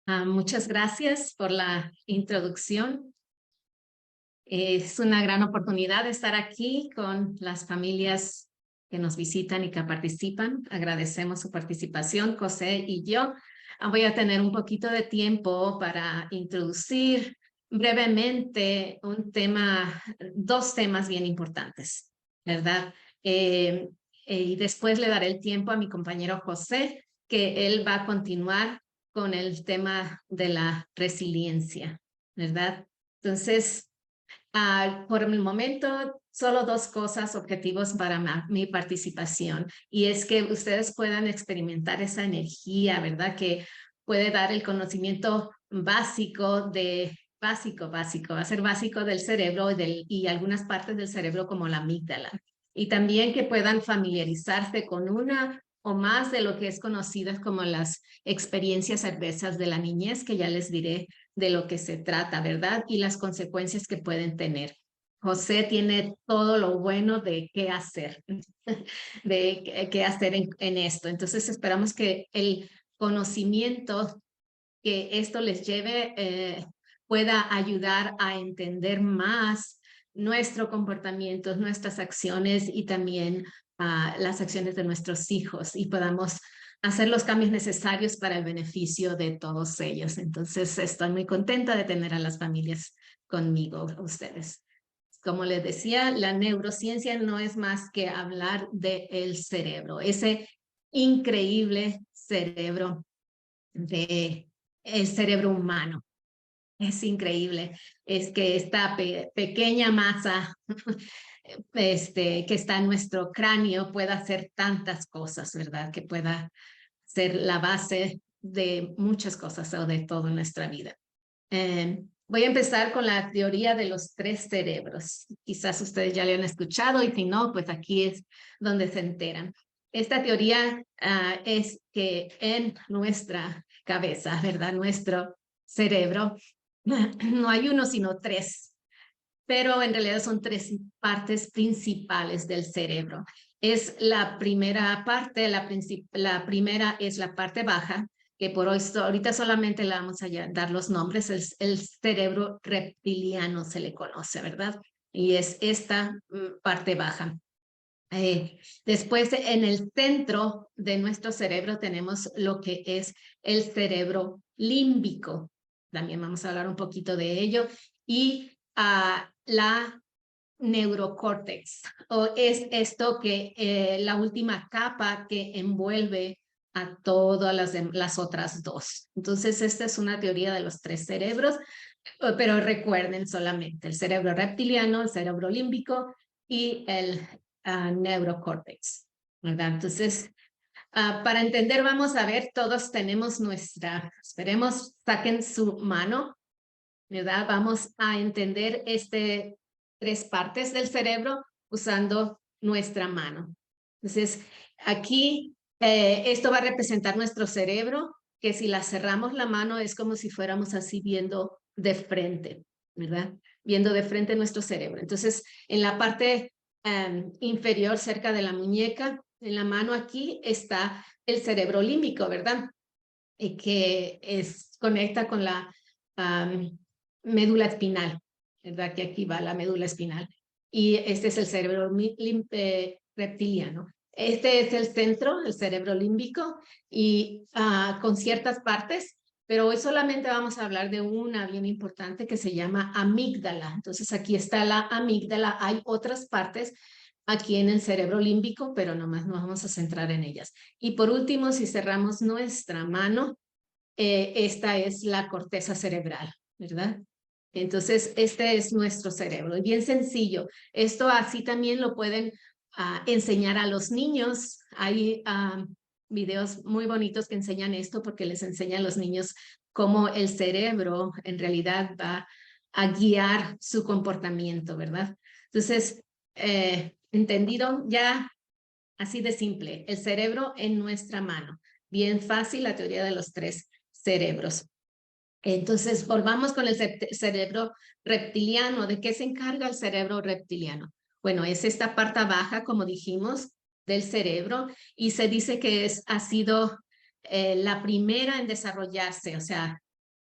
Muchas gracias por la introducción. Es una gran oportunidad de estar aquí con las familias que nos visitan y que participan. Agradecemos su participación, José y yo. Voy a tener un poquito de tiempo para introducir brevemente dos temas bien importantes, ¿verdad? Y después le daré el tiempo a mi compañero José, que él va a continuar con el tema de la resiliencia, ¿verdad? Entonces, por el momento, solo dos cosas, objetivos para mi participación, y es que ustedes puedan experimentar esa energía, ¿verdad? Que puede dar el conocimiento básico, va a ser básico del cerebro y algunas partes del cerebro como la amígdala. Y también que puedan familiarizarse con una o más de lo que es conocidas como las experiencias adversas de la niñez, que ya les diré de lo que se trata, ¿verdad? Y las consecuencias que pueden tener. José tiene todo lo bueno de qué hacer, de qué hacer en esto. Entonces esperamos que el conocimiento que esto les lleve pueda ayudar a entender más nuestro comportamiento, nuestras acciones y también las acciones de nuestros hijos, y podamos hacer los cambios necesarios para el beneficio de todos ellos. Entonces, estoy muy contenta de tener a las familias conmigo, ustedes. Como les decía, la neurociencia no es más que hablar del cerebro, ese increíble cerebro el cerebro humano. Es increíble, es que esta pequeña masa que está en nuestro cráneo pueda hacer tantas cosas, ¿verdad? Que pueda ser la base de muchas cosas o de toda nuestra vida. Voy a empezar con la teoría de los tres cerebros. Quizás ustedes ya le han escuchado, y si no, pues aquí es donde se enteran. Esta teoría es que en nuestra cabeza, ¿verdad? Nuestro cerebro, no hay uno, sino tres, pero en realidad son tres partes principales del cerebro. Es la primera parte, la primera es la parte baja, que por hoy, ahorita solamente le vamos a dar los nombres. El cerebro reptiliano se le conoce, ¿verdad? Y es esta parte baja. Después, en el centro de nuestro cerebro tenemos lo que es el cerebro límbico. También vamos a hablar un poquito de ello. Y la neurocórtex, o es esto que la última capa que envuelve a todas las otras dos. Entonces, esta es una teoría de los tres cerebros, pero recuerden solamente el cerebro reptiliano, el cerebro límbico y el neurocórtex, ¿verdad? Entonces, para entender, vamos a ver, todos tenemos esperemos, saquen su mano, ¿verdad? Vamos a entender tres partes del cerebro usando nuestra mano. Entonces, aquí esto va a representar nuestro cerebro, que si la cerramos la mano es como si fuéramos así viendo de frente, ¿verdad? Viendo de frente nuestro cerebro. Entonces, en la parte inferior, cerca de la muñeca, en la mano aquí está el cerebro límbico, ¿verdad? Que conecta con la médula espinal, ¿verdad? Que aquí va la médula espinal. Y este es el cerebro reptiliano. Este es el centro, el cerebro límbico, y con ciertas partes, pero hoy solamente vamos a hablar de una bien importante que se llama amígdala. Entonces aquí está la amígdala. Hay otras partes aquí en el cerebro límbico, pero nomás nos vamos a centrar en ellas. Y por último, si cerramos nuestra mano, esta es la corteza cerebral, ¿verdad? Entonces, este es nuestro cerebro. Es bien sencillo. Esto así también lo pueden enseñar a los niños. Hay videos muy bonitos que enseñan esto, porque les enseñan a los niños cómo el cerebro en realidad va a guiar su comportamiento, ¿verdad? Entonces, ¿entendido? Ya así de simple, el cerebro en nuestra mano. Bien fácil la teoría de los tres cerebros. Entonces, volvamos con el cerebro reptiliano. ¿De qué se encarga el cerebro reptiliano? Bueno, es esta parte baja, como dijimos, del cerebro, y se dice que ha sido la primera en desarrollarse, o sea,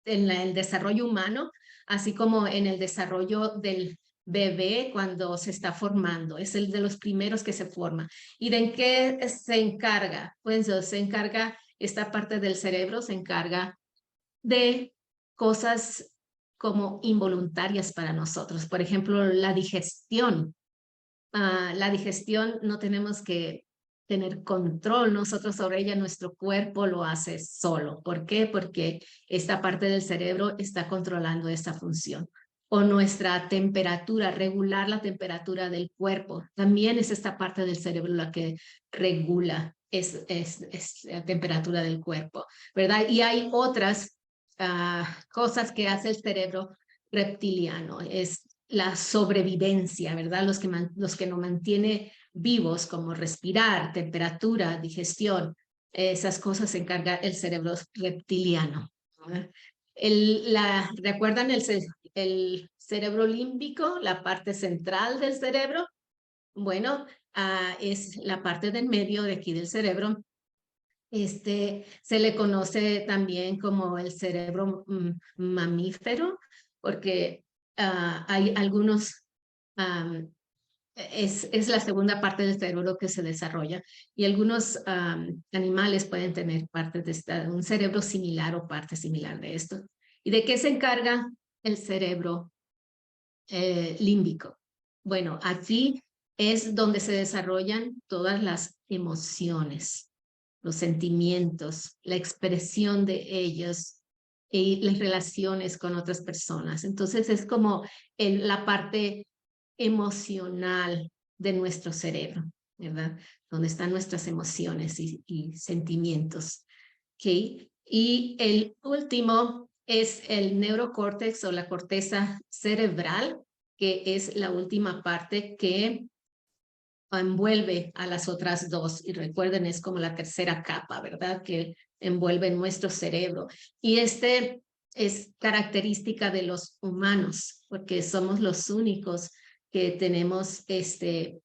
el desarrollo humano, así como en el desarrollo del bebé cuando se está formando. Es el de los primeros que se forma. ¿Y de en qué se encarga? Pues se encarga, esta parte del cerebro se encarga de cosas como involuntarias para nosotros. Por ejemplo, la digestión. La digestión no tenemos que tener control nosotros sobre ella, nuestro cuerpo lo hace solo. ¿Por qué? Porque esta parte del cerebro está controlando esta función. O nuestra temperatura, regular la temperatura del cuerpo. También es esta parte del cerebro la que regula es la temperatura del cuerpo, ¿verdad? Y hay otras cosas que hace el cerebro reptiliano. Es la sobrevivencia, ¿verdad? Los que nos mantiene vivos, como respirar, temperatura, digestión, esas cosas se encarga el cerebro reptiliano. ¿Recuerdan el cerebro límbico, la parte central del cerebro? Bueno, es la parte del medio de aquí del cerebro. Se le conoce también como el cerebro mamífero, porque hay algunos, es la segunda parte del cerebro que se desarrolla y algunos animales pueden tener parte de un cerebro similar o parte similar de esto. ¿Y de qué se encarga el cerebro límbico? Bueno, aquí es donde se desarrollan todas las emociones, los sentimientos, la expresión de ellos y las relaciones con otras personas. Entonces es como la parte emocional de nuestro cerebro, ¿verdad? Donde están nuestras emociones y sentimientos. ¿Okay? Y el último es el neurocórtex o la corteza cerebral, que es la última parte que envuelve a las otras dos. Y recuerden, es como la tercera capa, ¿verdad? Que envuelve nuestro cerebro. Y es característica de los humanos, porque somos los únicos que tenemos este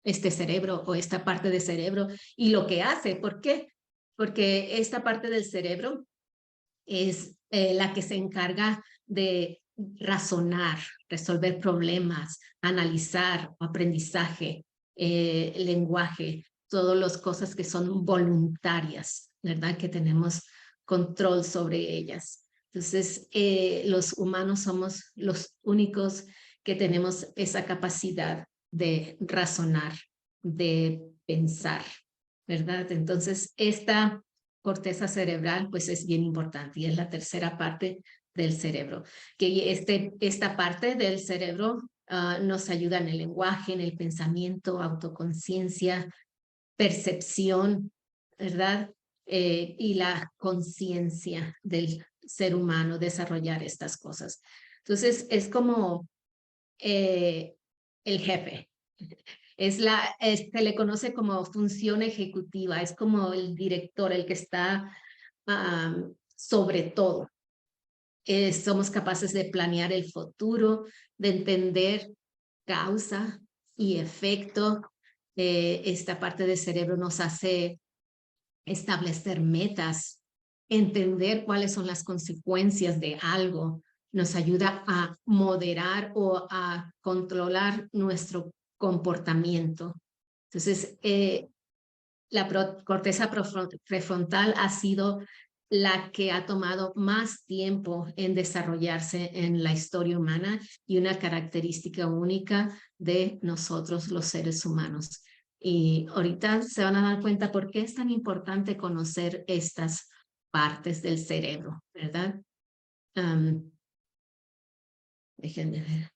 cerebro o esta parte de cerebro. Y lo que hace, ¿por qué? Porque esta parte del cerebro es la que se encarga de razonar, resolver problemas, analizar, aprendizaje, lenguaje, todas las cosas que son voluntarias, ¿verdad? Que tenemos control sobre ellas. Entonces, los humanos somos los únicos que tenemos esa capacidad de razonar, de pensar, ¿verdad? Entonces, esta corteza cerebral pues es bien importante y es la tercera parte del cerebro. Que esta parte del cerebro nos ayuda en el lenguaje, en el pensamiento, autoconciencia, percepción, ¿verdad? Y la conciencia del ser humano, desarrollar estas cosas. Entonces es como el jefe. Se le conoce como función ejecutiva, es como el director, el que está sobre todo. Somos capaces de planear el futuro, de entender causa y efecto. Esta parte del cerebro nos hace establecer metas, entender cuáles son las consecuencias de algo, nos ayuda a moderar o a controlar nuestro comportamiento. Entonces, la corteza prefrontal ha sido la que ha tomado más tiempo en desarrollarse en la historia humana y una característica única de nosotros los seres humanos. Y ahorita se van a dar cuenta por qué es tan importante conocer estas partes del cerebro, ¿verdad? Déjenme ver.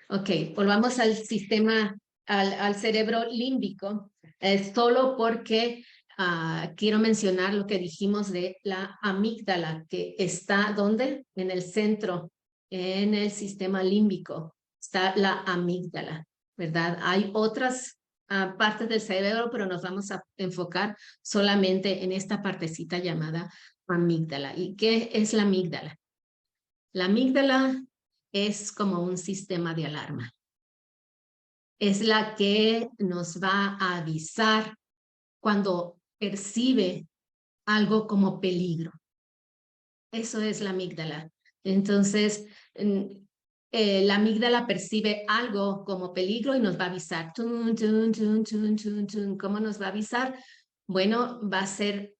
Ok, volvamos al sistema, al cerebro límbico, solo porque quiero mencionar lo que dijimos de la amígdala, que está, ¿dónde? En el centro, en el sistema límbico, está la amígdala, ¿verdad? Hay otras partes del cerebro, pero nos vamos a enfocar solamente en esta partecita llamada amígdala. ¿Y qué es la amígdala? La amígdala es como un sistema de alarma. Es la que nos va a avisar cuando percibe algo como peligro. Eso es la amígdala. Entonces, la amígdala percibe algo como peligro y nos va a avisar. Tun, tun, tun, tun, tun, tun. ¿Cómo nos va a avisar? Bueno, va a ser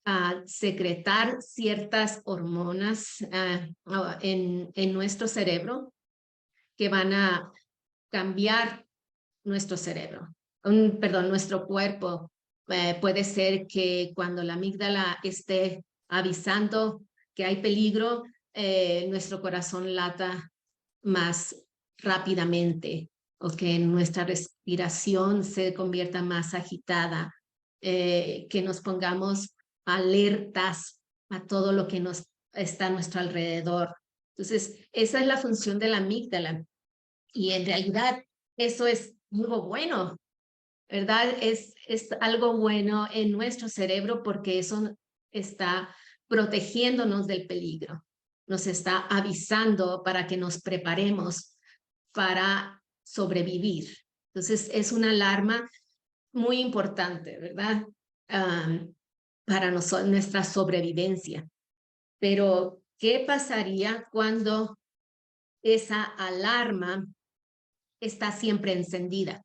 secretar ciertas hormonas en nuestro cerebro que van a cambiar nuestro cerebro, perdón, nuestro cuerpo. Puede ser que cuando la amígdala esté avisando que hay peligro, nuestro corazón lata más rápidamente o que nuestra respiración se convierta más agitada, que nos pongamos alertas a todo lo que nos está a nuestro alrededor. Entonces, esa es la función de la amígdala. Y en realidad eso es algo bueno, ¿verdad? Es algo bueno en nuestro cerebro porque eso está protegiéndonos del peligro, nos está avisando para que nos preparemos para sobrevivir. Entonces es una alarma muy importante, ¿verdad? Para nuestra sobrevivencia. Pero, ¿qué pasaría cuando esa alarma está siempre encendida?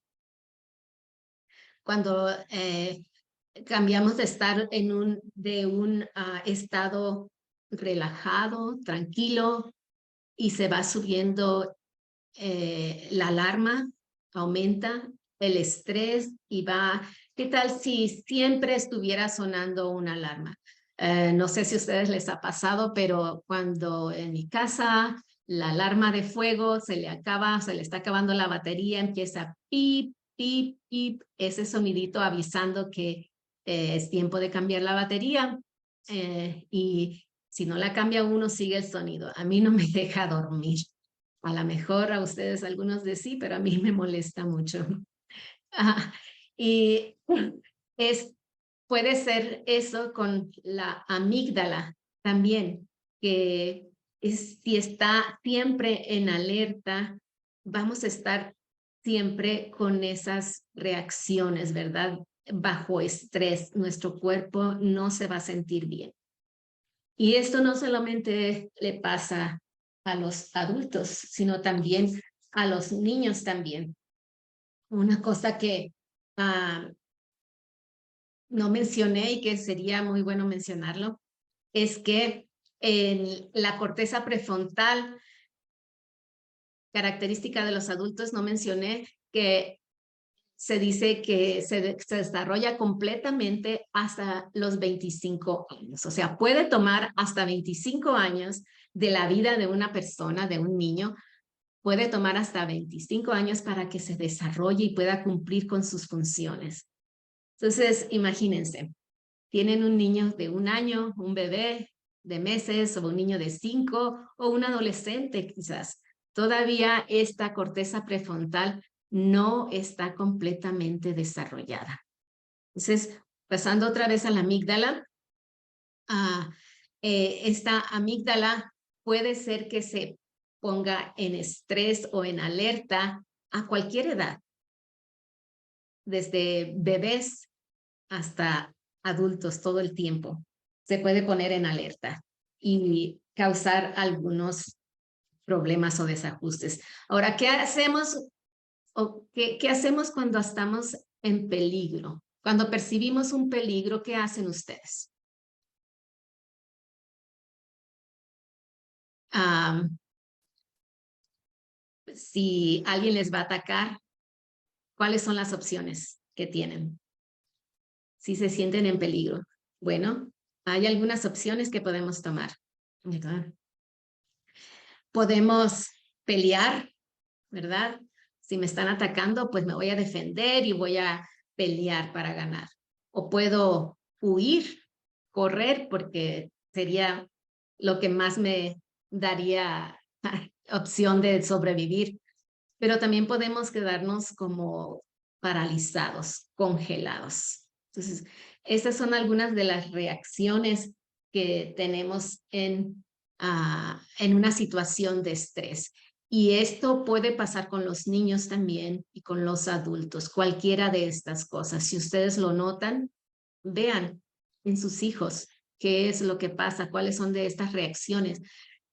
Cuando cambiamos de estar de un estado relajado, tranquilo, y se va subiendo la alarma, aumenta el estrés y va, ¿qué tal si siempre estuviera sonando una alarma? No sé si a ustedes les ha pasado, pero cuando en mi casa la alarma de fuego se le está acabando la batería, empieza pip, pip, pip, ese sonidito avisando que es tiempo de cambiar la batería y si no la cambia uno sigue el sonido. A mí no me deja dormir. A lo mejor a ustedes algunos de sí, pero a mí me molesta mucho. Y es, puede ser eso con la amígdala también, que si está siempre en alerta, vamos a estar siempre con esas reacciones, ¿verdad? Bajo estrés, nuestro cuerpo no se va a sentir bien. Y esto no solamente le pasa a los adultos, sino también a los niños también. Una cosa que no mencioné y que sería muy bueno mencionarlo es que en la corteza prefrontal, característica de los adultos, no mencioné que se dice que se desarrolla completamente hasta los 25 años. O sea, puede tomar hasta 25 años de la vida de una persona, de un niño, puede tomar hasta 25 años para que se desarrolle y pueda cumplir con sus funciones. Entonces, imagínense, tienen un niño de 1 año, un bebé de meses o un niño de 5 o un adolescente quizás. Todavía esta corteza prefrontal no está completamente desarrollada. Entonces, pasando otra vez a la amígdala, esta amígdala puede ser que se ponga en estrés o en alerta a cualquier edad, desde bebés hasta adultos todo el tiempo. Se puede poner en alerta y causar algunos problemas o desajustes. Ahora, ¿qué hacemos qué hacemos cuando estamos en peligro? Cuando percibimos un peligro, ¿qué hacen ustedes? Si alguien les va a atacar, ¿cuáles son las opciones que tienen? Si se sienten en peligro. Bueno, hay algunas opciones que podemos tomar. Podemos pelear, ¿verdad? Si me están atacando, pues me voy a defender y voy a pelear para ganar. O puedo huir, correr, porque sería lo que más me daría opción de sobrevivir. Pero también podemos quedarnos como paralizados, congelados. Entonces, estas son algunas de las reacciones que tenemos en una situación de estrés. Y esto puede pasar con los niños también y con los adultos, cualquiera de estas cosas. Si ustedes lo notan, vean en sus hijos qué es lo que pasa, cuáles son de estas reacciones.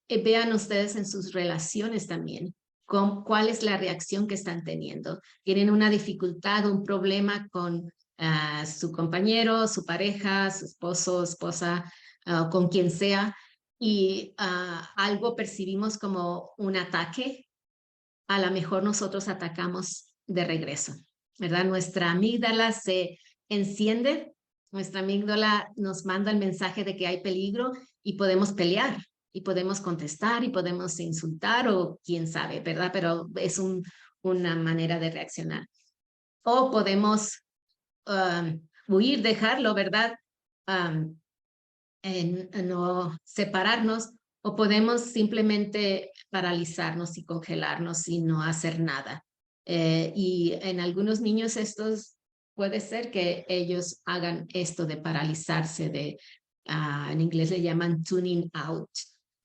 Vean ustedes en sus relaciones también, cuál es la reacción que están teniendo. Tienen una dificultad, un problema con su compañero, su pareja, su esposo, esposa, con quien sea, y algo percibimos como un ataque, a lo mejor nosotros atacamos de regreso, ¿verdad? Nuestra amígdala se enciende, nuestra amígdala nos manda el mensaje de que hay peligro y podemos pelear y podemos contestar y podemos insultar o quién sabe, ¿verdad? Pero es una manera de reaccionar. O podemos huir, dejarlo, ¿verdad? En no separarnos, o podemos simplemente paralizarnos y congelarnos y no hacer nada. Y en algunos niños estos puede ser que ellos hagan esto de paralizarse, en inglés le llaman tuning out,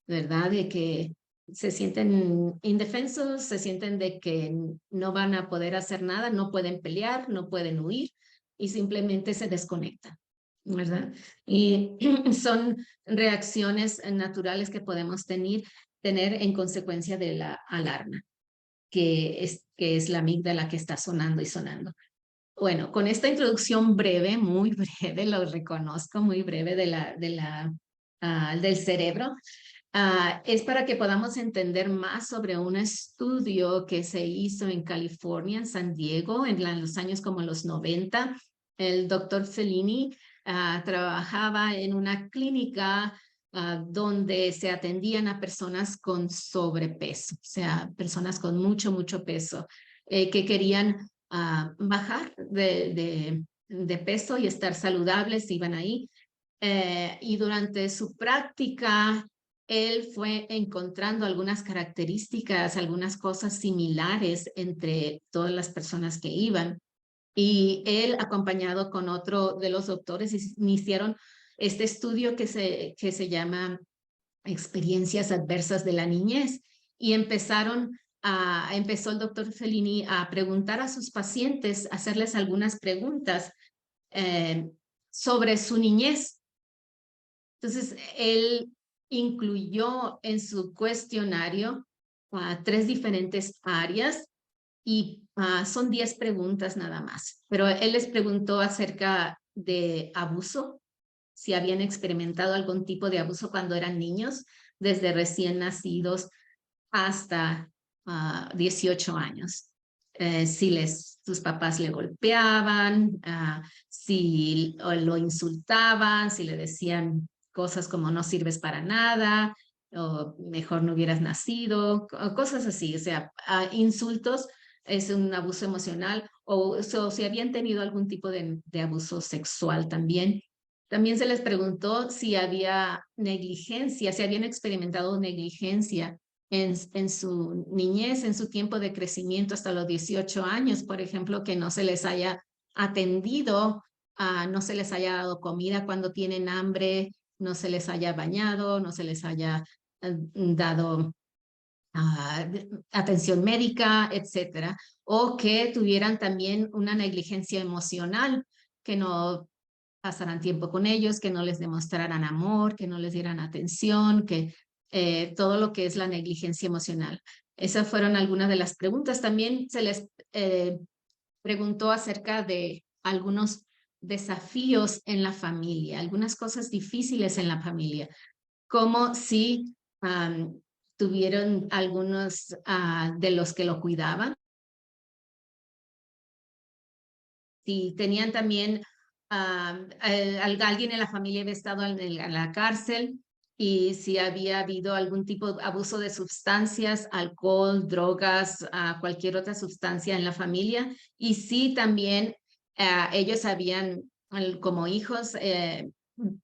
¿verdad? De que se sienten indefensos, se sienten de que no van a poder hacer nada, no pueden pelear, no pueden huir y simplemente se desconectan, ¿verdad? Y son reacciones naturales que podemos tener en consecuencia de la alarma, que es la amígdala que está sonando y sonando. Bueno, con esta introducción breve, muy breve, lo reconozco, muy breve del cerebro, es para que podamos entender más sobre un estudio que se hizo en California, en San Diego, en los años como los 90. El doctor Fellini trabajaba en una clínica donde se atendían a personas con sobrepeso, o sea, personas con mucho, mucho peso, que querían bajar de peso y estar saludables, iban ahí. Y durante su práctica, él fue encontrando algunas características, algunas cosas similares entre todas las personas que iban. Y él, acompañado con otro de los doctores, iniciaron este estudio que se llama Experiencias Adversas de la Niñez. Y empezó el doctor Fellini a preguntar a sus pacientes, a hacerles algunas preguntas sobre su niñez. Entonces, él incluyó en su cuestionario 3 diferentes áreas y son 10 preguntas nada más. Pero él les preguntó acerca de abuso, si habían experimentado algún tipo de abuso cuando eran niños, desde recién nacidos hasta 18 años. Si sus papás le golpeaban, si lo insultaban, si le decían cosas como no sirves para nada, o mejor no hubieras nacido, cosas así, o sea, insultos es un abuso emocional, o si habían tenido algún tipo de abuso sexual también. También se les preguntó si había negligencia, si habían experimentado negligencia en su niñez, en su tiempo de crecimiento hasta los 18 años, por ejemplo, que no se les haya atendido, no se les haya dado comida cuando tienen hambre, no se les haya bañado, no se les haya dado atención médica, etcétera, o que tuvieran también una negligencia emocional, que no pasaran tiempo con ellos, que no les demostraran amor, que no les dieran atención, que todo lo que es la negligencia emocional. Esas fueron algunas de las preguntas. También se les preguntó acerca de algunos desafíos en la familia, algunas cosas difíciles en la familia, como si tuvieron algunos de los que lo cuidaban, si tenían también alguien en la familia había estado en la cárcel y si había habido algún tipo de abuso de sustancias, alcohol, drogas, cualquier otra sustancia en la familia, y si también ellos habían, como hijos,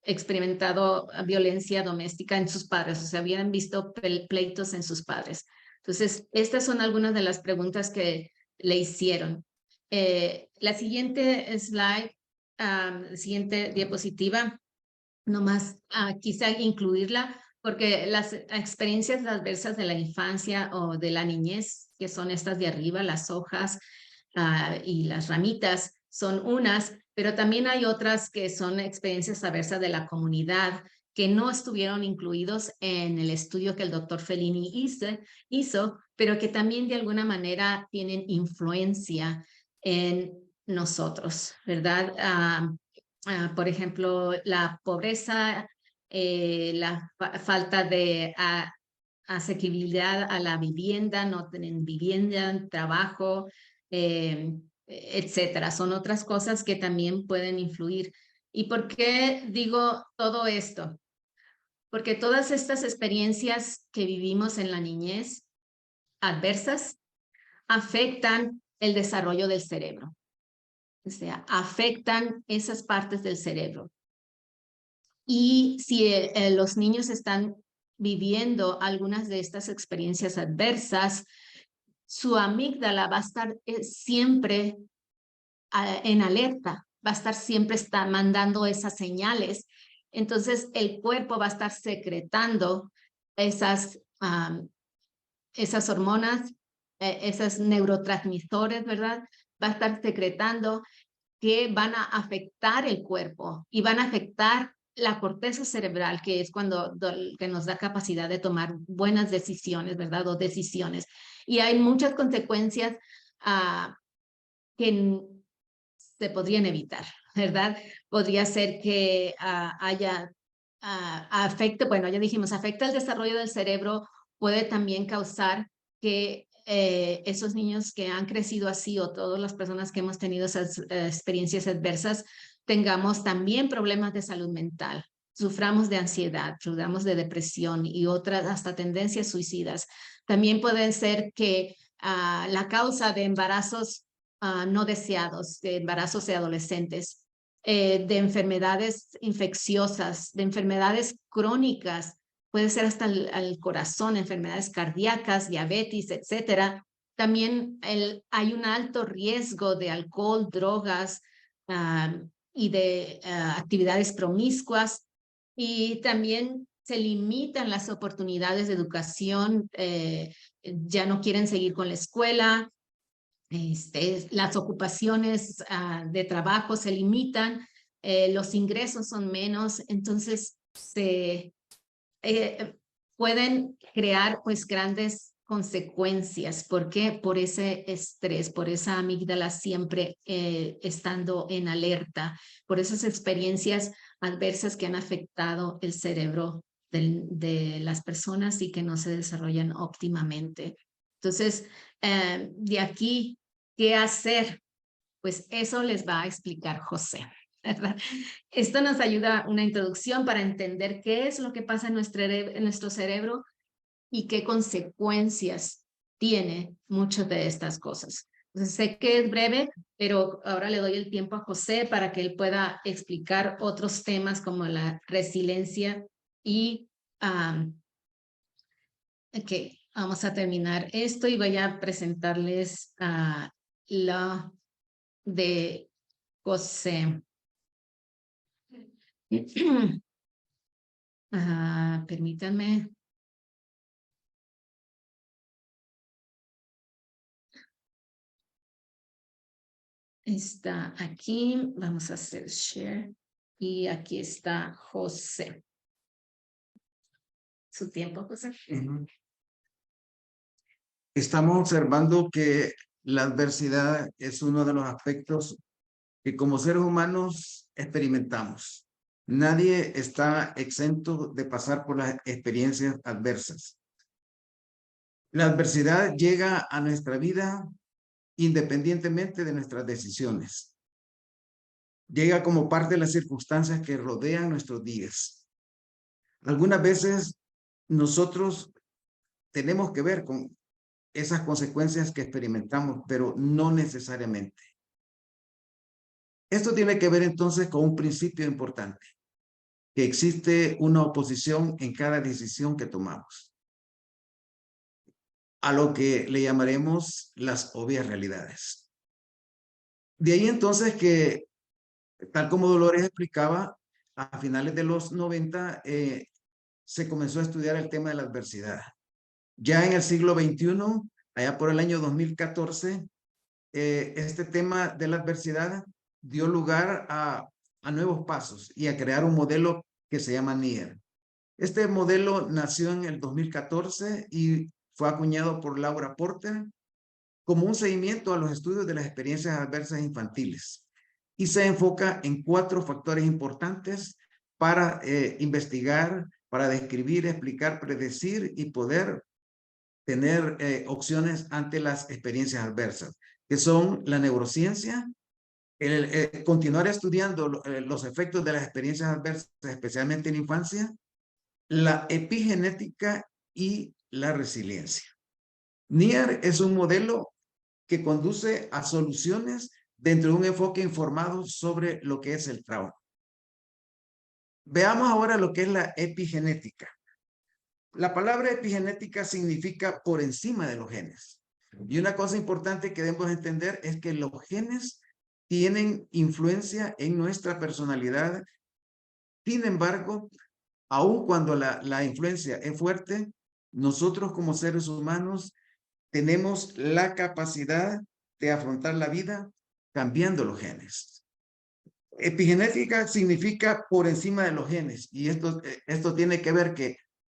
experimentado violencia doméstica en sus padres, o sea, habían visto pleitos en sus padres. Entonces, estas son algunas de las preguntas que le hicieron. La siguiente slide, la siguiente diapositiva, nomás quise incluirla porque las experiencias adversas de la infancia o de la niñez, que son estas de arriba, las hojas y las ramitas, son unas, pero también hay otras que son experiencias adversas de la comunidad que no estuvieron incluidos en el estudio que el doctor Fellini hizo, pero que también de alguna manera tienen influencia en nosotros, ¿verdad? Por ejemplo, la pobreza, la falta de asequibilidad a la vivienda, no tienen vivienda, trabajo, etcétera. Son otras cosas que también pueden influir. ¿Y por qué digo todo esto? Porque todas estas experiencias que vivimos en la niñez adversas afectan el desarrollo del cerebro. O sea, afectan esas partes del cerebro. Y si los niños están viviendo algunas de estas experiencias adversas, su amígdala va a estar siempre en alerta, va a estar siempre mandando esas señales. Entonces el cuerpo va a estar secretando esas, esas hormonas, esos neurotransmisores, ¿verdad? Va a estar secretando que van a afectar el cuerpo y van a afectar la corteza cerebral, que es cuando que nos da capacidad de tomar buenas decisiones, ¿verdad? O decisiones. Y hay muchas consecuencias que se podrían evitar, ¿verdad? Podría ser que haya afecte, bueno, ya dijimos, afecta el desarrollo del cerebro, puede también causar que esos niños que han crecido así o todas las personas que hemos tenido esas experiencias adversas, tengamos también problemas de salud mental, suframos de ansiedad, suframos de depresión y otras hasta tendencias suicidas. También puede ser que la causa de embarazos no deseados, de embarazos de adolescentes, de enfermedades infecciosas, de enfermedades crónicas, puede ser hasta el corazón, enfermedades cardíacas, diabetes, etcétera. También hay un alto riesgo de alcohol, drogas y de actividades promiscuas, y también se limitan las oportunidades de educación, ya no quieren seguir con la escuela, las ocupaciones de trabajo se limitan, los ingresos son menos, entonces se pueden crear pues grandes consecuencias. ¿Por qué? Por ese estrés, por esa amígdala siempre estando en alerta, por esas experiencias adversas que han afectado el cerebro de las personas y que no se desarrollan óptimamente. Entonces, de aquí, ¿qué hacer? Pues eso les va a explicar José, ¿verdad? Esto nos ayuda una introducción para entender qué es lo que pasa en nuestro cerebro y qué consecuencias tiene muchas de estas cosas. Entonces, sé que es breve, pero ahora le doy el tiempo a José para que él pueda explicar otros temas como la resiliencia y ok, vamos a terminar esto y voy a presentarles la de José. Permítanme. Está aquí, vamos a hacer share y aquí está José. Su tiempo, José. Estamos observando que la adversidad es uno de los aspectos que como seres humanos experimentamos. Nadie está exento de pasar por las experiencias adversas. La adversidad llega a nuestra vida independientemente de nuestras decisiones. Llega como parte de las circunstancias que rodean nuestros días. Algunas veces nosotros tenemos que ver con esas consecuencias que experimentamos, pero no necesariamente. Esto tiene que ver entonces con un principio importante, que existe una oposición en cada decisión que tomamos, a lo que le llamaremos las obvias realidades. De ahí entonces que, tal como Dolores explicaba, a finales de los 90 se comenzó a estudiar el tema de la adversidad. Ya en el siglo XXI, allá por el año 2014, este tema de la adversidad dio lugar a nuevos pasos y a crear un modelo que se llama NIER. Este modelo nació en el 2014 y fue acuñado por Laura Porter como un seguimiento a los estudios de las experiencias adversas infantiles y se enfoca en 4 factores importantes para investigar, para describir, explicar, predecir y poder tener opciones ante las experiencias adversas, que son la neurociencia, continuar estudiando los efectos de las experiencias adversas, especialmente en infancia, la epigenética y la resiliencia. NIER es un modelo que conduce a soluciones dentro de un enfoque informado sobre lo que es el trauma. Veamos ahora lo que es la epigenética. La palabra epigenética significa por encima de los genes. Y una cosa importante que debemos entender es que los genes tienen influencia en nuestra personalidad. Sin embargo, aun cuando la influencia es fuerte, nosotros como seres humanos tenemos la capacidad de afrontar la vida cambiando los genes. Epigenética significa por encima de los genes, y esto tiene que ver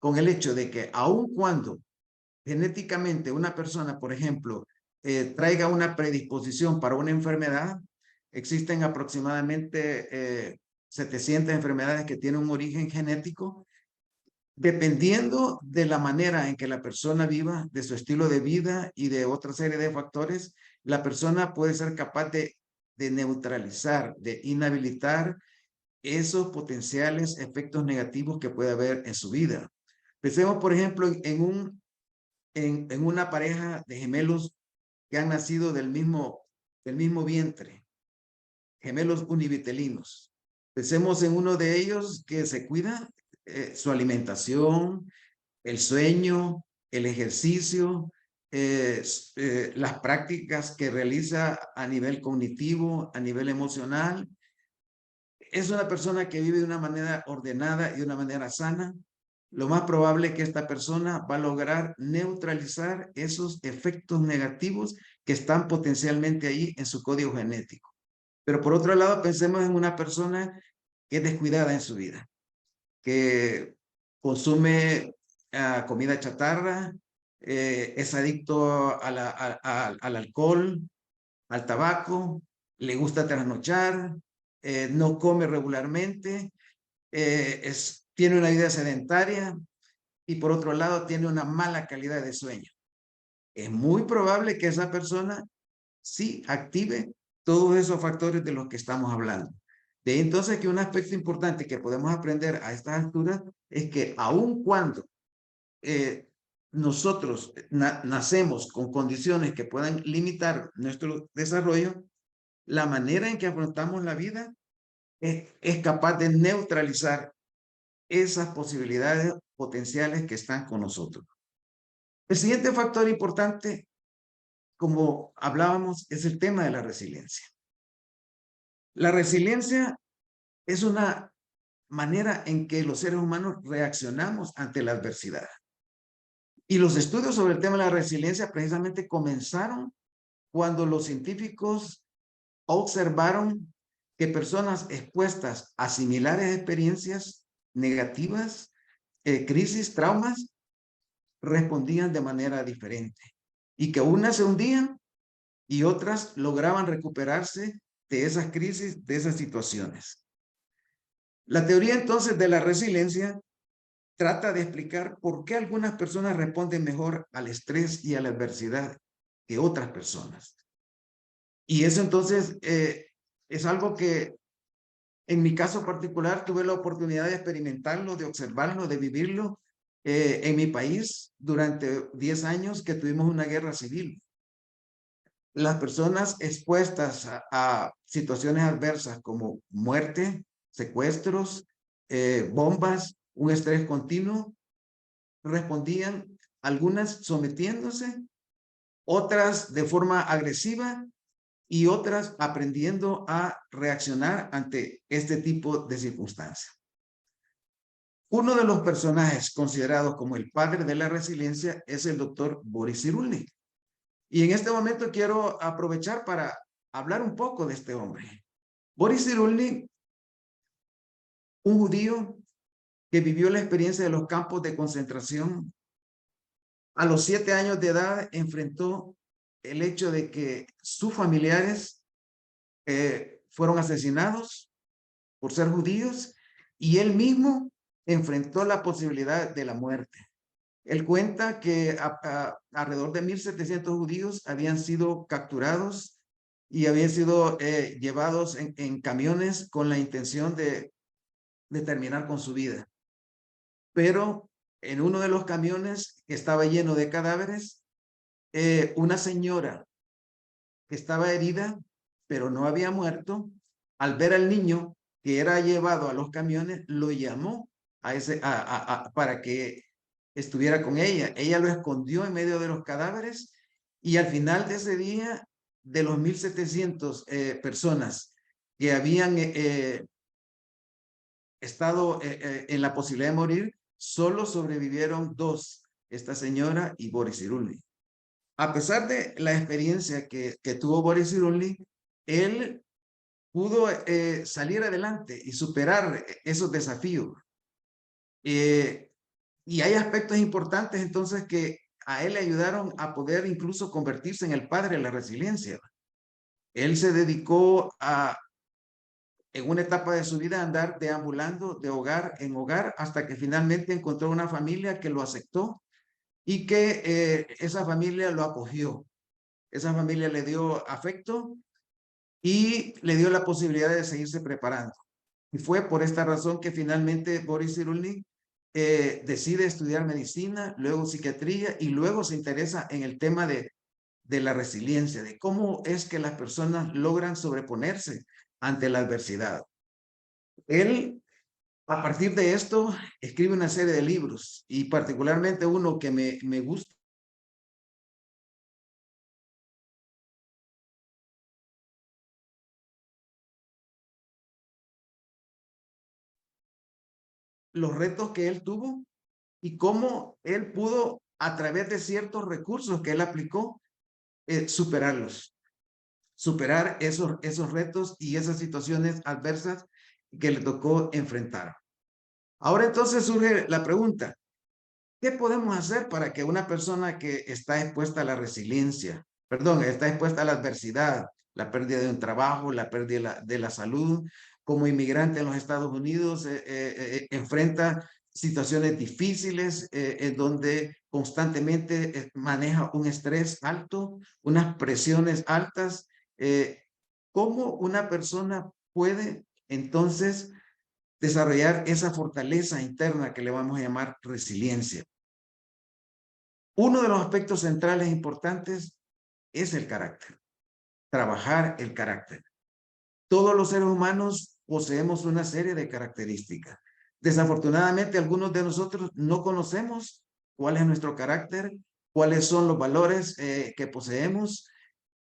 con el hecho de que aun cuando genéticamente una persona, por ejemplo, traiga una predisposición para una enfermedad, existen aproximadamente 700 enfermedades que tienen un origen genético. Dependiendo de la manera en que la persona viva, de su estilo de vida y de otra serie de factores, la persona puede ser capaz de neutralizar, de inhabilitar esos potenciales efectos negativos que puede haber en su vida. Pensemos, por ejemplo, en una pareja de gemelos que han nacido del mismo vientre, gemelos univitelinos. Pensemos en uno de ellos que se cuida su alimentación, el sueño, el ejercicio, las prácticas que realiza a nivel cognitivo, a nivel emocional. Es una persona que vive de una manera ordenada y de una manera sana. Lo más probable es que esta persona va a lograr neutralizar esos efectos negativos que están potencialmente ahí en su código genético. Pero por otro lado, pensemos en una persona que es descuidada en su vida, que consume comida chatarra, es adicto al alcohol, al tabaco, le gusta trasnochar, no come regularmente, tiene una vida sedentaria y por otro lado tiene una mala calidad de sueño. Es muy probable que esa persona sí active todos esos factores de los que estamos hablando. De entonces que un aspecto importante que podemos aprender a estas alturas es que aun cuando nosotros nacemos con condiciones que puedan limitar nuestro desarrollo, la manera en que afrontamos la vida es capaz de neutralizar esas posibilidades potenciales que están con nosotros. El siguiente factor importante, como hablábamos, es el tema de la resiliencia. La resiliencia es una manera en que los seres humanos reaccionamos ante la adversidad. Y los estudios sobre el tema de la resiliencia precisamente comenzaron cuando los científicos observaron que personas expuestas a similares experiencias negativas, crisis, traumas, respondían de manera diferente. Y que unas se hundían y otras lograban recuperarse de esas crisis, de esas situaciones. La teoría entonces de la resiliencia trata de explicar por qué algunas personas responden mejor al estrés y a la adversidad que otras personas. Y eso entonces es algo que en mi caso particular tuve la oportunidad de experimentarlo, de observarlo, de vivirlo en mi país durante 10 años que tuvimos una guerra civil. Las personas expuestas a situaciones adversas como muerte, secuestros, bombas, un estrés continuo, respondían algunas sometiéndose, otras de forma agresiva y otras aprendiendo a reaccionar ante este tipo de circunstancias. Uno de los personajes considerados como el padre de la resiliencia es el doctor Boris Cyrulnik. Y en este momento quiero aprovechar para hablar un poco de este hombre. Boris Cyrulnik, un judío que vivió la experiencia de los campos de concentración, a los 7 años de edad enfrentó el hecho de que sus familiares fueron asesinados por ser judíos y él mismo enfrentó la posibilidad de la muerte. Él cuenta que alrededor de 1.700 judíos habían sido capturados y habían sido llevados en camiones con la intención de terminar con su vida. Pero en uno de los camiones que estaba lleno de cadáveres, una señora que estaba herida, pero no había muerto, al ver al niño que era llevado a los camiones, lo llamó para que estuviera con ella. Ella lo escondió en medio de los cadáveres y al final de ese día, de los 1.700 personas que habían estado en la posibilidad de morir, solo sobrevivieron 2, esta señora y Boris Cyrulnik. A pesar de la experiencia que tuvo Boris Cyrulnik, él pudo salir adelante y superar esos desafíos. Y hay aspectos importantes entonces que a él le ayudaron a poder incluso convertirse en el padre de la resiliencia. Él se dedicó en una etapa de su vida, a andar deambulando de hogar en hogar hasta que finalmente encontró una familia que lo aceptó y que esa familia lo acogió. Esa familia le dio afecto y le dio la posibilidad de seguirse preparando. Y fue por esta razón que finalmente Boris Cyrulnik decide estudiar medicina, luego psiquiatría y luego se interesa en el tema de la resiliencia, de cómo es que las personas logran sobreponerse ante la adversidad. Él, a partir de esto, escribe una serie de libros y particularmente uno que me gusta. Los retos que él tuvo y cómo él pudo, a través de ciertos recursos que él aplicó, superarlos, superar esos retos y esas situaciones adversas que le tocó enfrentar. Ahora entonces surge la pregunta, ¿qué podemos hacer para que una persona que está expuesta a la resiliencia, está expuesta a la adversidad, la pérdida de un trabajo, la pérdida de la salud, como inmigrante en los Estados Unidos, enfrenta situaciones difíciles en donde constantemente maneja un estrés alto, unas presiones altas? ¿Cómo una persona puede entonces desarrollar esa fortaleza interna que le vamos a llamar resiliencia? Uno de los aspectos centrales importantes es el carácter, trabajar el carácter. Todos los seres humanos poseemos una serie de características. Desafortunadamente, algunos de nosotros no conocemos cuál es nuestro carácter, cuáles son los valores que poseemos,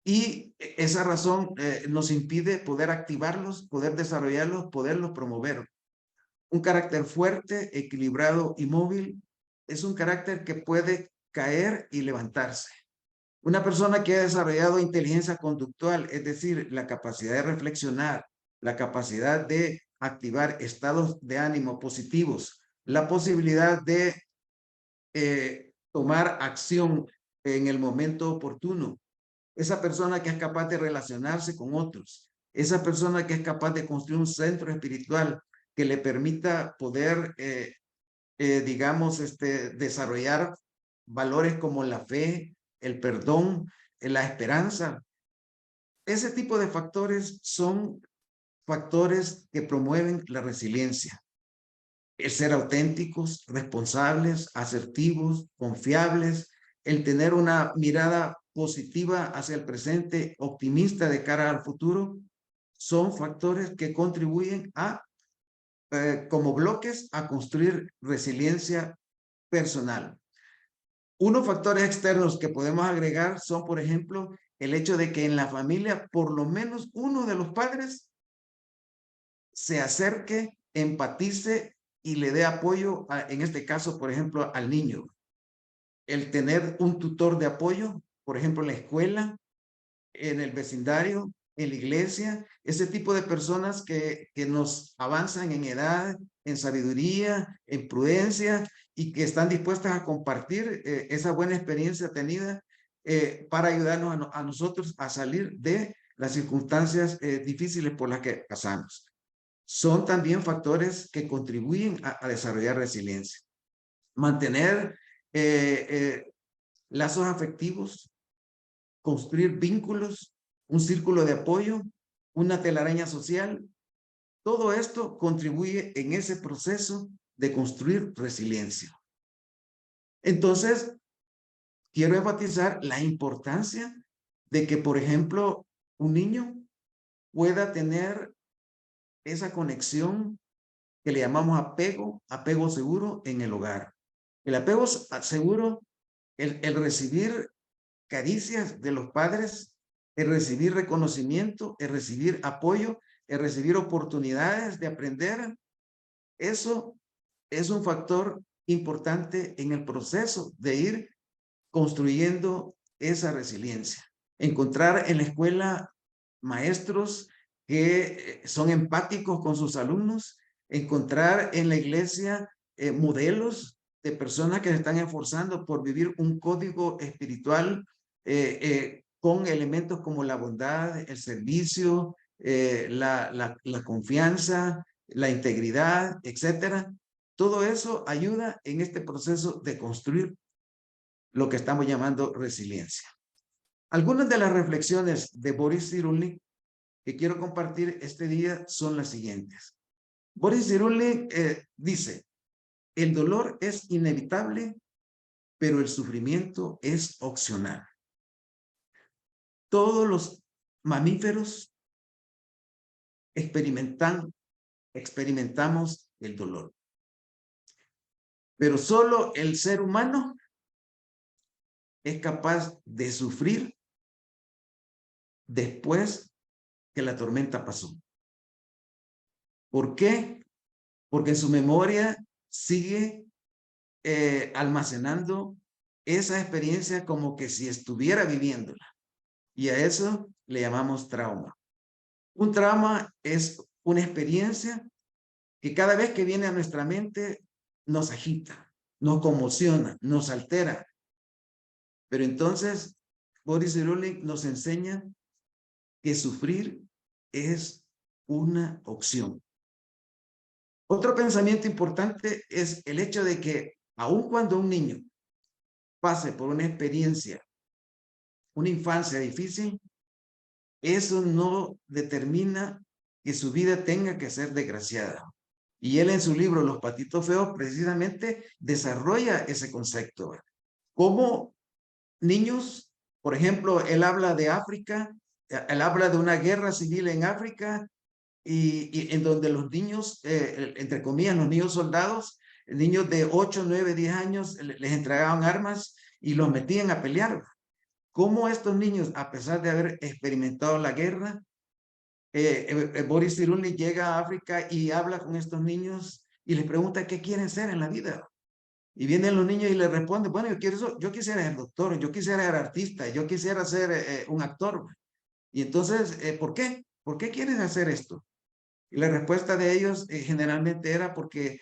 y esa razón nos impide poder activarlos, poder desarrollarlos, poderlos promover. Un carácter fuerte, equilibrado y móvil es un carácter que puede caer y levantarse. Una persona que ha desarrollado inteligencia conductual, es decir, la capacidad de reflexionar, la capacidad de activar estados de ánimo positivos, la posibilidad de tomar acción en el momento oportuno. Esa persona que es capaz de relacionarse con otros, esa persona que es capaz de construir un centro espiritual que le permita poder, digamos, desarrollar valores como la fe, el perdón, la esperanza. Ese tipo de factores son factores que promueven la resiliencia. El ser auténticos, responsables, asertivos, confiables, el tener una mirada positiva hacia el presente, optimista de cara al futuro, son factores que contribuyen como bloques a construir resiliencia personal. Unos factores externos que podemos agregar son, por ejemplo, el hecho de que en la familia por lo menos uno de los padres se acerque, empatice y le dé apoyo, en este caso, por ejemplo, al niño. El tener un tutor de apoyo, por ejemplo, en la escuela, en el vecindario, en la iglesia, ese tipo de personas que nos avanzan en edad, en sabiduría, en prudencia y que están dispuestas a compartir esa buena experiencia tenida para ayudarnos a nosotros a salir de las circunstancias difíciles por las que pasamos. Son también factores que contribuyen a desarrollar resiliencia. Mantener lazos afectivos, construir vínculos, un círculo de apoyo, una telaraña social. Todo esto contribuye en ese proceso de construir resiliencia. Entonces, quiero enfatizar la importancia de que, por ejemplo, un niño pueda tener esa conexión que le llamamos apego seguro en el hogar. El apego seguro, el recibir caricias de los padres, el recibir reconocimiento, el recibir apoyo, el recibir oportunidades de aprender, eso es un factor importante en el proceso de ir construyendo esa resiliencia. Encontrar en la escuela maestros que son empáticos con sus alumnos, encontrar en la iglesia modelos de personas que se están esforzando por vivir un código espiritual con elementos como la bondad, el servicio, la confianza, la integridad, etcétera. Todo eso ayuda en este proceso de construir lo que estamos llamando resiliencia. Algunas de las reflexiones de Boris Cyrulnik que quiero compartir este día son las siguientes. Boris Cyrulnik dice, el dolor es inevitable, pero el sufrimiento es opcional. Todos los mamíferos experimentamos el dolor. Pero solo el ser humano es capaz de sufrir después que la tormenta pasó. ¿Por qué? Porque en su memoria sigue almacenando esa experiencia como que si estuviera viviéndola. Y a eso le llamamos trauma. Un trauma es una experiencia que cada vez que viene a nuestra mente nos agita, nos conmociona, nos altera. Pero entonces, Boris Cyrulnik nos enseña que sufrir es una opción. Otro pensamiento importante es el hecho de que aun cuando un niño pase por una experiencia, una infancia difícil, eso no determina que su vida tenga que ser desgraciada. Y él en su libro Los patitos feos precisamente desarrolla ese concepto. Como niños, por ejemplo, él habla de África, él habla de una guerra civil en África y en donde los niños, entre comillas, los niños soldados, niños de 8, 9, 10 años, les entregaban armas y los metían a pelear. ¿Cómo estos niños, a pesar de haber experimentado la guerra, Boris Cyrulnik llega a África y habla con estos niños y les pregunta qué quieren ser en la vida? Y vienen los niños y le responden, bueno, yo quisiera ser doctor, yo quisiera ser artista, yo quisiera ser un actor. Y entonces, ¿por qué? ¿Por qué quieren hacer esto? Y la respuesta de ellos generalmente era porque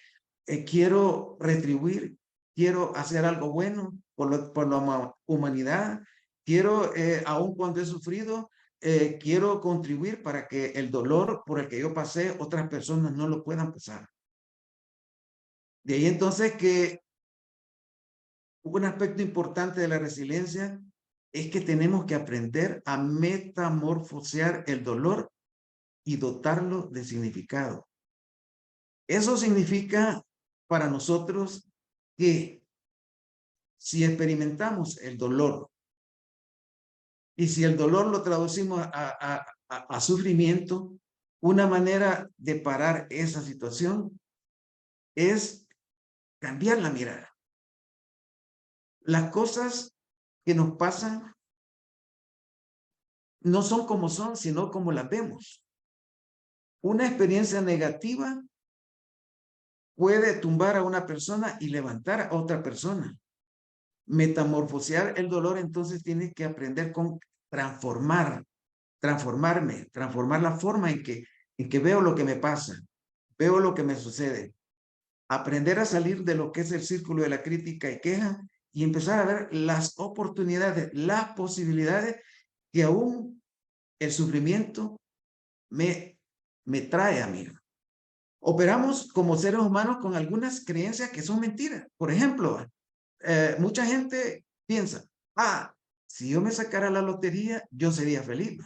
quiero retribuir, quiero hacer algo bueno por la humanidad, quiero, aun cuando he sufrido, quiero contribuir para que el dolor por el que yo pasé, otras personas no lo puedan pasar. De ahí entonces que un aspecto importante de la resiliencia es que tenemos que aprender a metamorfosear el dolor y dotarlo de significado. Eso significa para nosotros que si experimentamos el dolor y si el dolor lo traducimos a sufrimiento, una manera de parar esa situación es cambiar la mirada. Las cosas que nos pasan no son como son, sino como las vemos. Una experiencia negativa puede tumbar a una persona y levantar a otra persona. Metamorfosear el dolor, entonces, tiene que aprender con transformar transformarme, transformar la forma en que veo lo que me pasa, veo lo que me sucede, aprender a salir de lo que es el círculo de la crítica y queja y empezar a ver las oportunidades, las posibilidades que aún el sufrimiento me trae a mí. Operamos como seres humanos con algunas creencias que son mentiras. Por ejemplo, mucha gente piensa, si yo me sacara la lotería, yo sería feliz.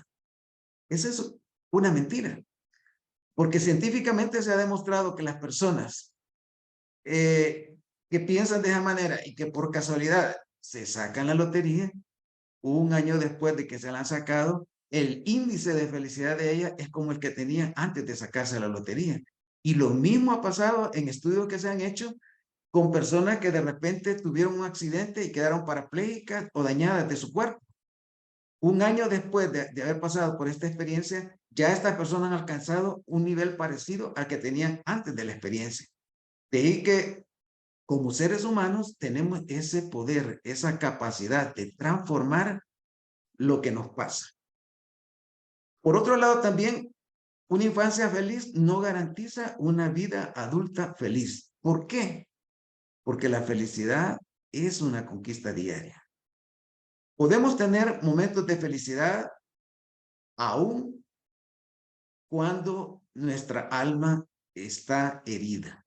Esa es una mentira, porque científicamente se ha demostrado que las personas que piensan de esa manera y que por casualidad se sacan la lotería, un año después de que se la han sacado, el índice de felicidad de ella es como el que tenían antes de sacarse la lotería. Y lo mismo ha pasado en estudios que se han hecho con personas que de repente tuvieron un accidente y quedaron parapléjicas o dañadas de su cuerpo. Un año después de haber pasado por esta experiencia, ya estas personas han alcanzado un nivel parecido al que tenían antes de la experiencia. De ahí que como seres humanos tenemos ese poder, esa capacidad de transformar lo que nos pasa. Por otro lado, también una infancia feliz no garantiza una vida adulta feliz. ¿Por qué? Porque la felicidad es una conquista diaria. Podemos tener momentos de felicidad aún cuando nuestra alma está herida.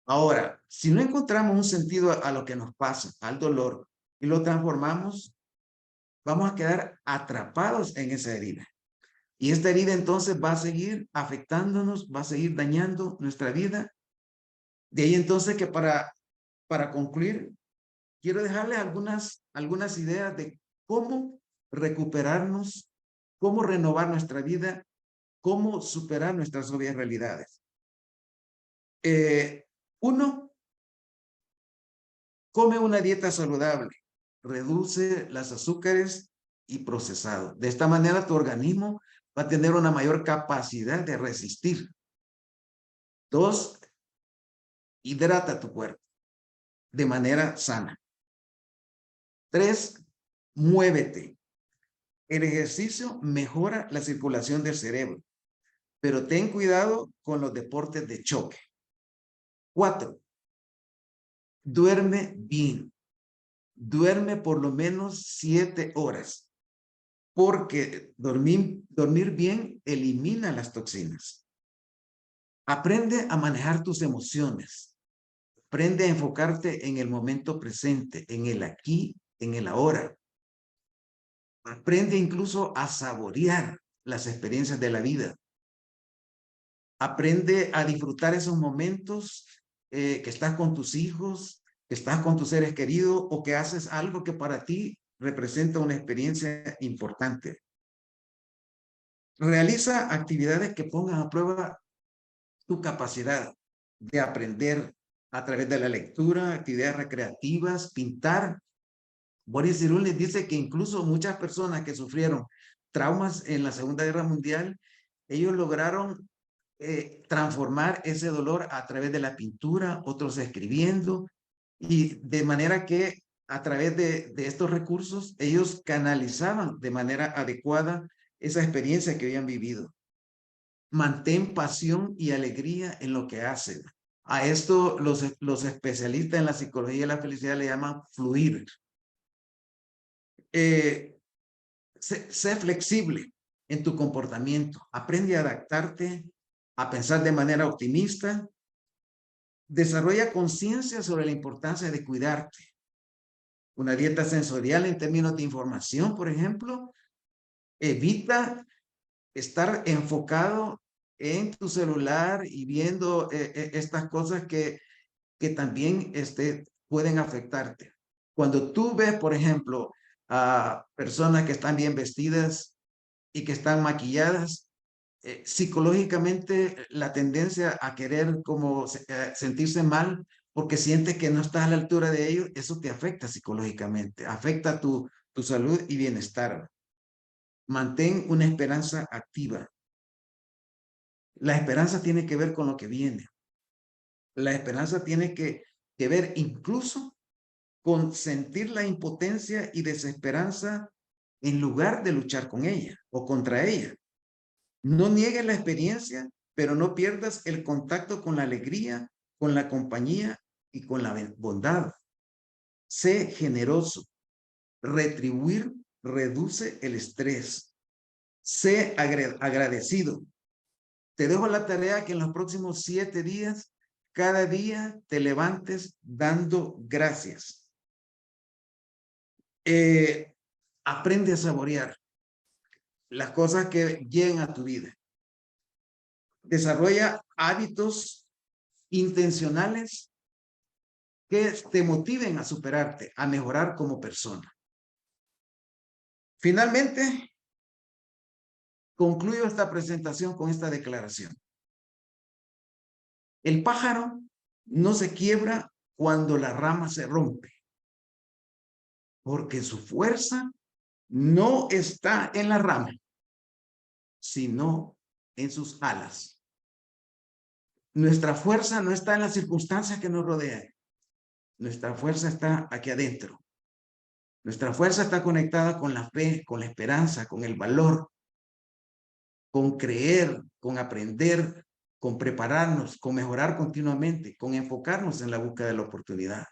Ahora, si no encontramos un sentido a lo que nos pasa, al dolor, y lo transformamos, vamos a quedar atrapados en esa herida. Y esta herida entonces va a seguir afectándonos, va a seguir dañando nuestra vida. De ahí entonces que para concluir, quiero dejarles algunas ideas de cómo recuperarnos, cómo renovar nuestra vida, cómo superar nuestras obvias realidades. Uno, come una dieta saludable, reduce las azúcares y procesado. De esta manera tu organismo va a tener una mayor capacidad de resistir. Dos, hidrata tu cuerpo de manera sana. Tres, muévete. El ejercicio mejora la circulación del cerebro, pero ten cuidado con los deportes de choque. 4, duerme bien. Duerme por lo menos 7 horas, porque dormir bien elimina las toxinas. Aprende a manejar tus emociones. Aprende a enfocarte en el momento presente, en el aquí, en el ahora. Aprende incluso a saborear las experiencias de la vida. Aprende a disfrutar esos momentos que estás con tus hijos, que estás con tus seres queridos o que haces algo que para ti representa una experiencia importante. Realiza actividades que pongan a prueba tu capacidad de aprender a través de la lectura, actividades recreativas, pintar. Boris Cyrulnik dice que incluso muchas personas que sufrieron traumas en la Segunda Guerra Mundial, ellos lograron transformar ese dolor a través de la pintura, otros escribiendo, y de manera que a través de estos recursos ellos canalizaban de manera adecuada esa experiencia que habían vivido. Mantén pasión y alegría en lo que hacen. A esto los especialistas en la psicología de la felicidad le llaman fluir. Sé flexible en tu comportamiento. Aprende a adaptarte, a pensar de manera optimista. Desarrolla conciencia sobre la importancia de cuidarte. Una dieta sensorial en términos de información, por ejemplo, evita estar enfocado en tu celular y viendo estas cosas que también pueden afectarte. Cuando tú ves, por ejemplo, a personas que están bien vestidas y que están maquilladas, psicológicamente la tendencia a querer como sentirse mal porque sientes que no estás a la altura de ellos, eso te afecta psicológicamente, afecta tu salud y bienestar. Mantén una esperanza activa. La esperanza tiene que ver con lo que viene. La esperanza tiene que ver incluso con sentir la impotencia y desesperanza en lugar de luchar con ella o contra ella. No niegues la experiencia, pero no pierdas el contacto con la alegría, con la compañía y con la bondad. Sé generoso. Retribuir reduce el estrés. Sé agradecido. Te dejo la tarea que en los próximos 7 días, cada día te levantes dando gracias. Aprende a saborear las cosas que lleguen a tu vida. Desarrolla hábitos intencionales que te motiven a superarte, a mejorar como persona. Finalmente, concluyo esta presentación con esta declaración. El pájaro no se quiebra cuando la rama se rompe, porque su fuerza no está en la rama, sino en sus alas. Nuestra fuerza no está en las circunstancias que nos rodean. Nuestra fuerza está aquí adentro. Nuestra fuerza está conectada con la fe, con la esperanza, con el valor, con creer, con aprender, con prepararnos, con mejorar continuamente, con enfocarnos en la búsqueda de la oportunidad.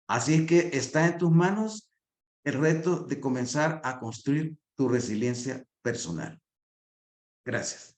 Así es que está en tus manos el reto de comenzar a construir tu resiliencia personal. Gracias.